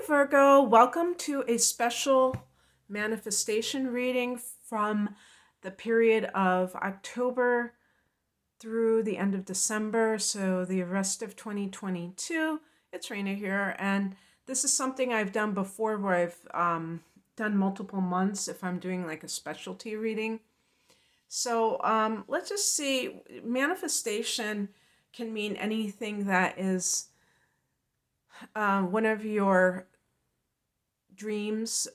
Virgo, welcome to a special manifestation reading from the period of October through the end of December, so the rest of 2022. It's Raina here, and this is something I've done before where I've done multiple months if I'm doing like a specialty reading. So let's just see, manifestation can mean anything that is one of your dreams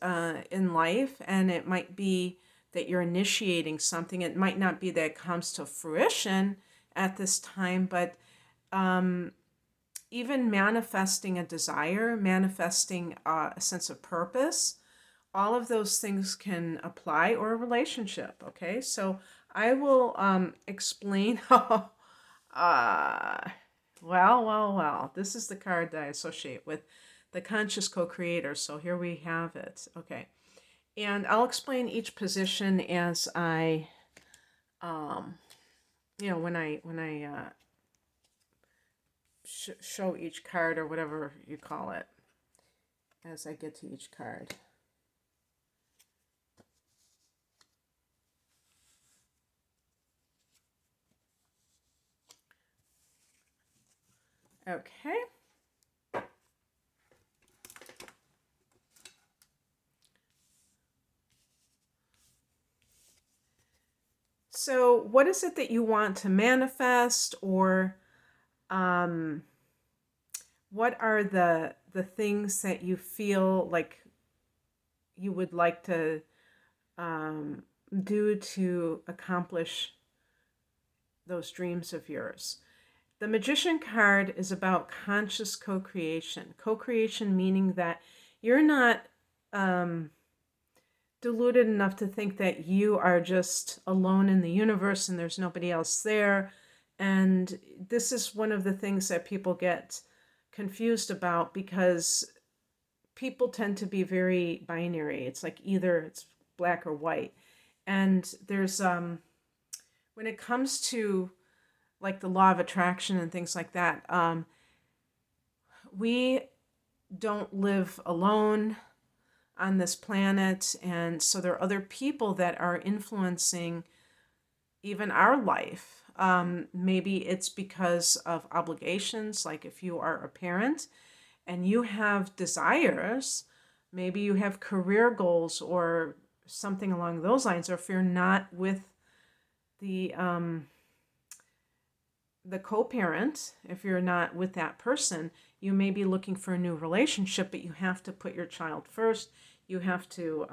in life, and it might be that you're initiating something. It might not be that it comes to fruition at this time, but even manifesting a desire, manifesting a sense of purpose, all of those things can apply, or a relationship. Okay, so I will explain how. Well. This is the card that I associate with the conscious co-creator. So here we have it. Okay. And I'll explain each position as I, when I show each card, or whatever you call it, as I get to each card. Okay. So what is it that you want to manifest, or what are the things that you feel like you would like to do to accomplish those dreams of yours? The Magician card is about conscious co-creation. Co-creation meaning that you're not deluded enough to think that you are just alone in the universe and there's nobody else there. And this is one of the things that people get confused about, because people tend to be very binary. It's like either it's black or white. And there's when it comes to like the law of attraction and things like that, we don't live alone on this planet, and so there are other people that are influencing even our life. Maybe it's because of obligations, like if you are a parent and you have desires, maybe you have career goals or something along those lines, or if you're not with the co-parent, if you're not with that person, you may be looking for a new relationship, but you have to put your child first. You have to,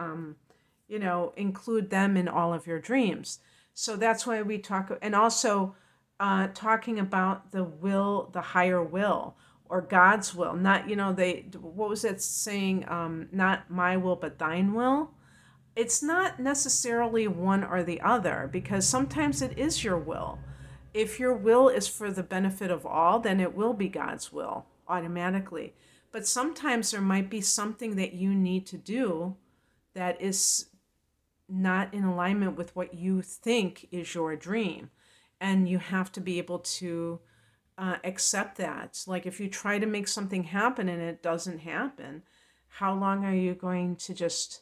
include them in all of your dreams. So that's why we talk, and also talking about the will, the higher will, or God's will. Not, what was it saying? Not my will, but thine will. It's not necessarily one or the other, because sometimes it is your will. If your will is for the benefit of all, then it will be God's will automatically. But sometimes there might be something that you need to do that is not in alignment with what you think is your dream. And you have to be able to accept that. Like if you try to make something happen and it doesn't happen, how long are you going to just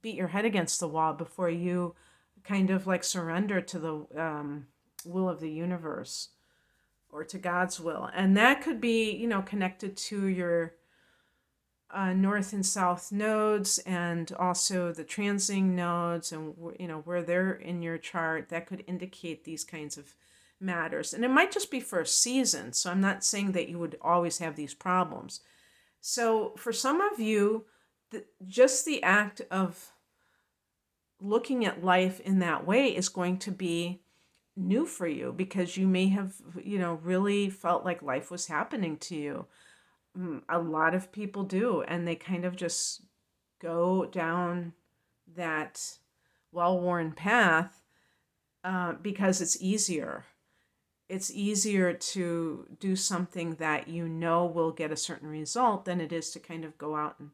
beat your head against the wall before you kind of like surrender to the will of the universe, or to God's will? And that could be, connected to your north and south nodes, and also the transing nodes, and where they're in your chart. That could indicate these kinds of matters. And it might just be for a season, so I'm not saying that you would always have these problems. So for some of you, just the act of looking at life in that way is going to be new for you, because you may have, really felt like life was happening to you. A lot of people do, and they kind of just go down that well-worn path because it's easier. It's easier to do something that will get a certain result than it is to kind of go out and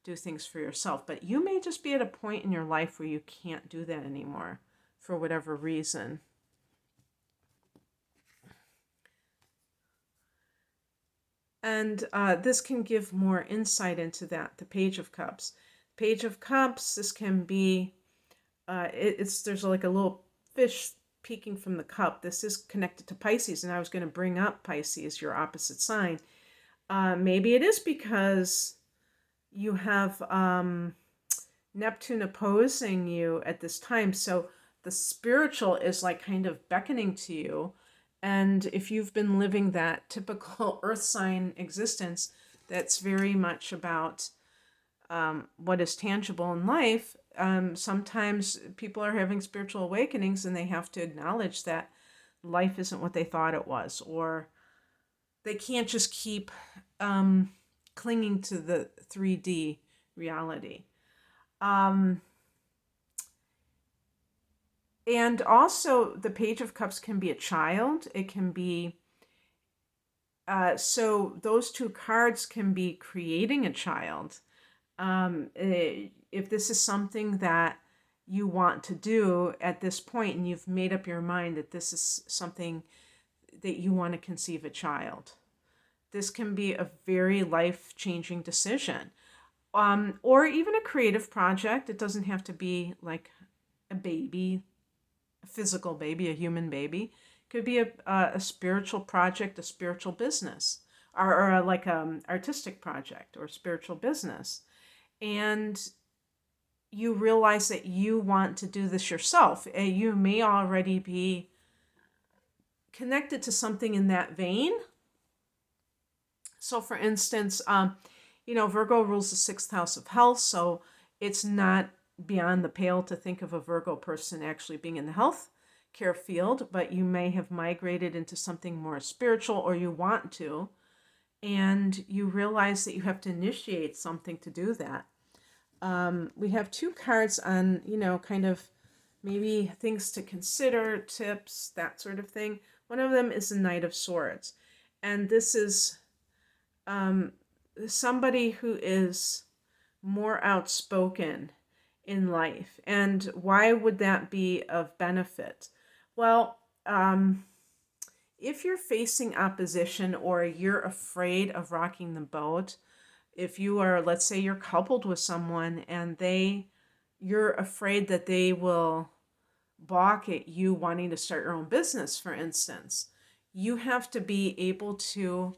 do things for yourself. But you may just be at a point in your life where you can't do that anymore for whatever reason. And this can give more insight into that. The Page of Cups. Page of Cups, this can be, there's like a little fish peeking from the cup. This is connected to Pisces, and I was going to bring up Pisces, your opposite sign. Maybe it is because you have Neptune opposing you at this time. So the spiritual is like kind of beckoning to you. And if you've been living that typical earth sign existence, that's very much about what is tangible in life, sometimes people are having spiritual awakenings and they have to acknowledge that life isn't what they thought it was, or they can't just keep clinging to the 3D reality. And also, the Page of Cups can be a child. It can be, so those two cards can be creating a child. If this is something that you want to do at this point and you've made up your mind that this is something that you want to conceive a child, this can be a very life-changing decision. Or even a creative project. It doesn't have to be like a baby, a physical baby, a human baby. It could be a spiritual project, a spiritual business, or like an artistic project or spiritual business. And you realize that you want to do this yourself. You may already be connected to something in that vein. So for instance, Virgo rules the 6th house of health, so it's not beyond the pale to think of a Virgo person actually being in the health care field, but you may have migrated into something more spiritual, or you want to, and you realize that you have to initiate something to do that. We have 2 cards on, kind of maybe things to consider, tips, that sort of thing. One of them is the Knight of Swords. And this is somebody who is more outspoken in life. And why would that be of benefit? Well, if you're facing opposition or you're afraid of rocking the boat, if you are, let's say you're coupled with someone and you're afraid that they will balk at you wanting to start your own business, for instance, you have to be able to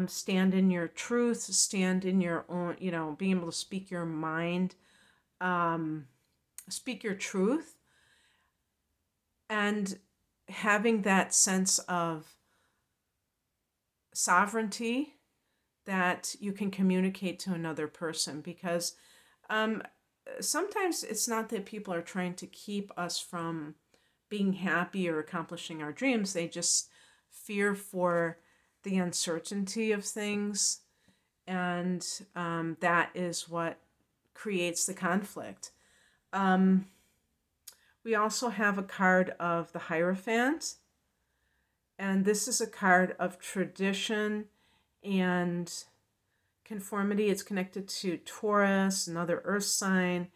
stand in your truth, stand in your own, being able to speak your mind, speak your truth, and having that sense of sovereignty that you can communicate to another person. Because sometimes it's not that people are trying to keep us from being happy or accomplishing our dreams. They just fear for the uncertainty of things, and that is what creates the conflict. We also have a card of the Hierophant, and this is a card of tradition and conformity. It's connected to Taurus, another earth sign.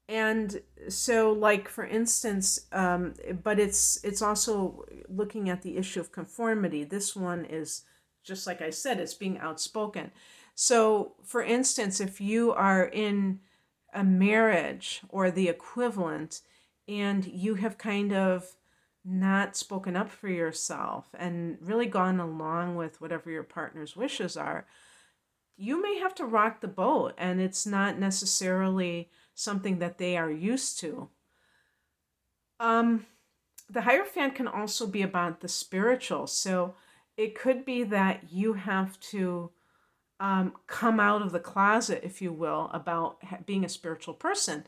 And so, like, for instance, but it's also looking at the issue of conformity. This one is, just like I said, it's being outspoken. So, for instance, if you are in a marriage or the equivalent, and you have kind of not spoken up for yourself and really gone along with whatever your partner's wishes are, you may have to rock the boat, and it's not necessarily something that they are used to. The Hierophant can also be about the spiritual. So it could be that you have to come out of the closet, if you will, about being a spiritual person.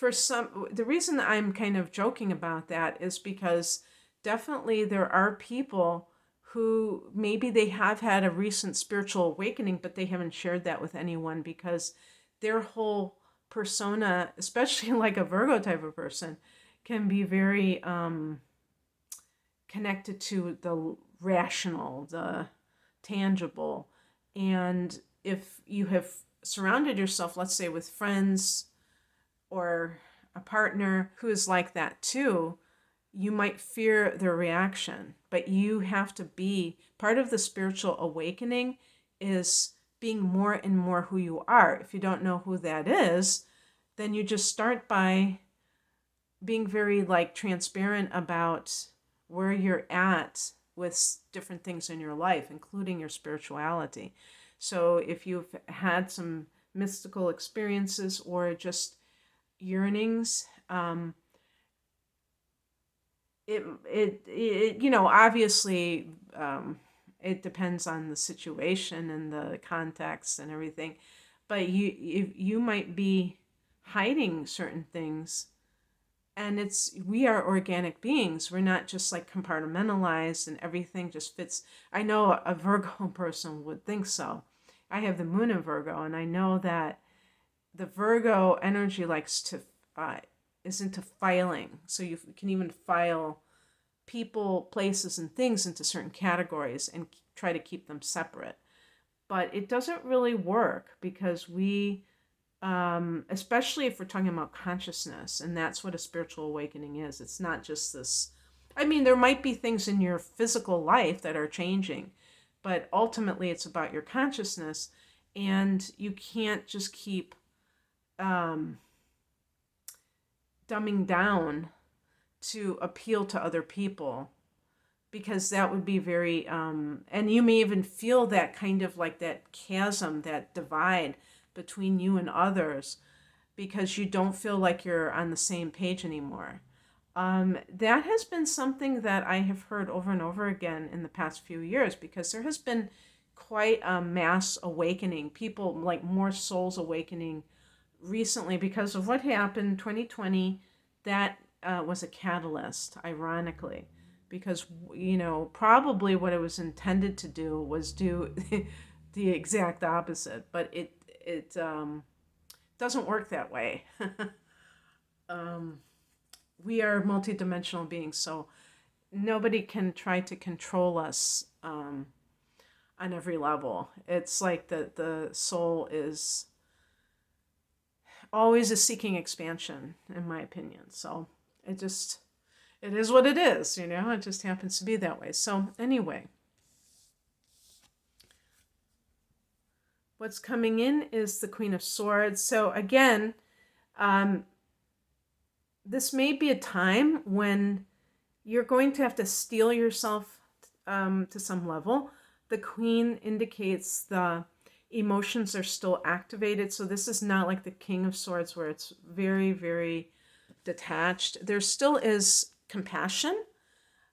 The reason I'm kind of joking about that is because definitely there are people who maybe they have had a recent spiritual awakening, but they haven't shared that with anyone because their whole persona, especially like a Virgo type of person, can be very connected to the rational, the tangible. And if you have surrounded yourself, let's say, with friends or a partner who is like that too, you might fear their reaction, but you have to be part of the spiritual awakening is being more and more who you are. If you don't know who that is, then you just start by being very like transparent about where you're at with different things in your life, including your spirituality. So if you've had some mystical experiences or just yearnings, obviously, it depends on the situation and the context and everything, but you might be hiding certain things, and we are organic beings. We're not just like compartmentalized and everything just fits. I know a Virgo person would think so. I have the moon in Virgo, and I know that the Virgo energy likes to is into filing. So you can even file people, places, and things into certain categories and try to keep them separate. But it doesn't really work because we, especially if we're talking about consciousness, and that's what a spiritual awakening is. It's not just this. I mean, there might be things in your physical life that are changing, but ultimately it's about your consciousness, and you can't just keep dumbing down to appeal to other people, because that would be very and you may even feel that kind of like that chasm, that divide between you and others, because you don't feel like you're on the same page anymore. That has been something that I have heard over and over again in the past few years, because there has been quite a mass awakening, people like more souls awakening recently because of what happened 2020. That was a catalyst, ironically, because probably what it was intended to do was do the exact opposite, but it doesn't work that way. We are multidimensional beings, so nobody can try to control us on every level. It's like the soul is always is seeking expansion, in my opinion. So it is what it is, it just happens to be that way. So anyway, what's coming in is the Queen of Swords. So again, this may be a time when you're going to have to steel yourself to some level. The Queen indicates the emotions are still activated. So this is not like the King of Swords where it's very, very detached. There still is compassion,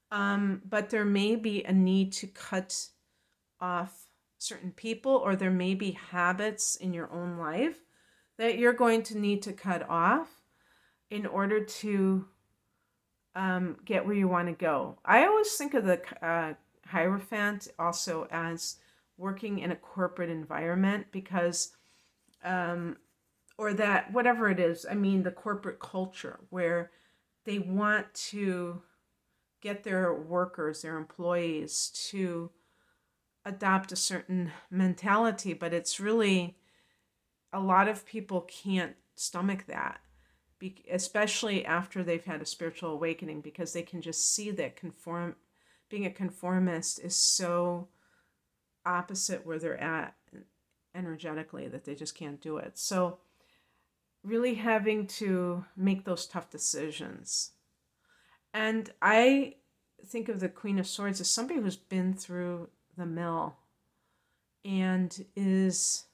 but there may be a need to cut off certain people, or there may be habits in your own life that you're going to need to cut off in order to get where you want to go. I always think of the Hierophant also as working in a corporate environment, because or that whatever it is, I mean the corporate culture where they want to get their workers, their employees to adopt a certain mentality, but it's really, a lot of people can't stomach that, especially after they've had a spiritual awakening, because they can just see that being a conformist is so opposite where they're at energetically that they just can't do it. So really having to make those tough decisions. And I think of the Queen of Swords as somebody who's been through the mill and is,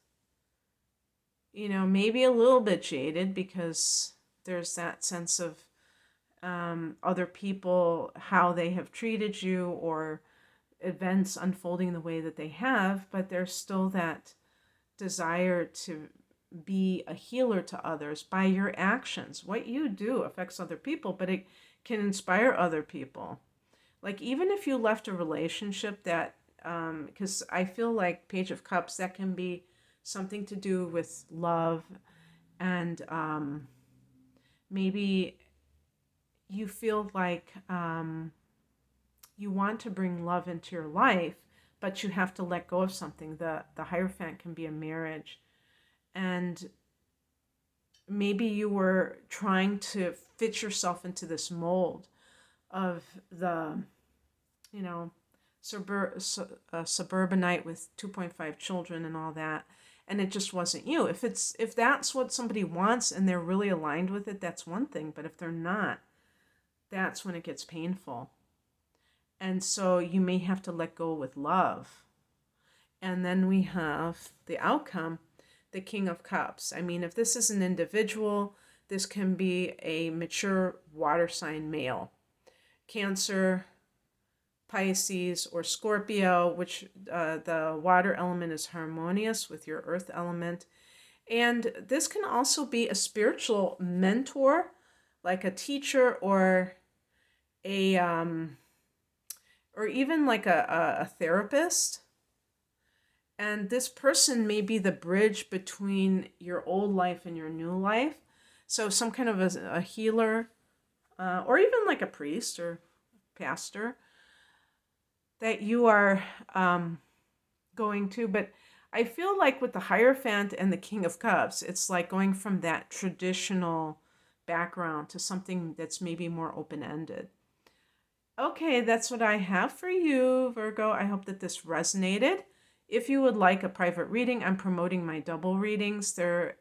maybe a little bit jaded, because there's that sense of other people, how they have treated you, or events unfolding the way that they have, but there's still that desire to be a healer to others by your actions. What you do affects other people, but it can inspire other people. Like even if you left a relationship that, because I feel like Page of Cups, that can be something to do with love, and maybe you feel like you want to bring love into your life, but you have to let go of something. The Hierophant can be a marriage, and maybe you were trying to fit yourself into this mold, of the, you know, suburbanite with 2.5 children and all that, and it just wasn't you. If that's what somebody wants and they're really aligned with it, that's one thing. But if they're not, that's when it gets painful. And so you may have to let go with love. And then we have the outcome, the King of Cups. I mean, if this is an individual, this can be a mature water sign male. Cancer, Pisces, or Scorpio, which the water element is harmonious with your earth element. And this can also be a spiritual mentor, like a teacher or a or even like a therapist. And this person may be the bridge between your old life and your new life. So some kind of a healer, or even like a priest or pastor that you are going to. But I feel like with the Hierophant and the King of Cups, it's like going from that traditional background to something that's maybe more open-ended. Okay, that's what I have for you, Virgo. I hope that this resonated. If you would like a private reading, I'm promoting my double readings. They're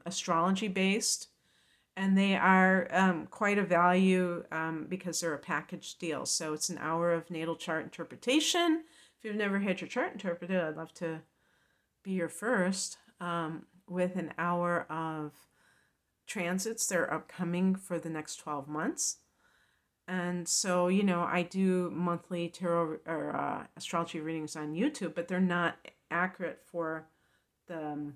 astrology based, and they are quite a value because they're a package deal. So it's an hour of natal chart interpretation. If you've never had your chart interpreted, I'd love to be your first, with an hour of transits that are upcoming for the next 12 months. And so, I do monthly tarot or astrology readings on YouTube, but they're not accurate for the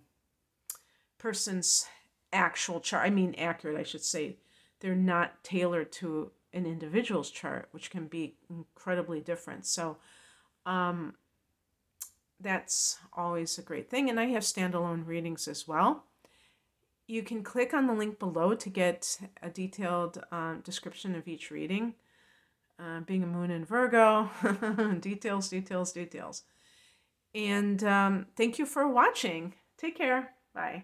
person's actual chart. I mean, accurate, I should say. They're not tailored to an individual's chart, which can be incredibly different. So, that's always a great thing. And I have standalone readings as well. You can click on the link below to get a detailed description of each reading. Being a moon in Virgo, details, details, details. And thank you for watching. Take care. Bye.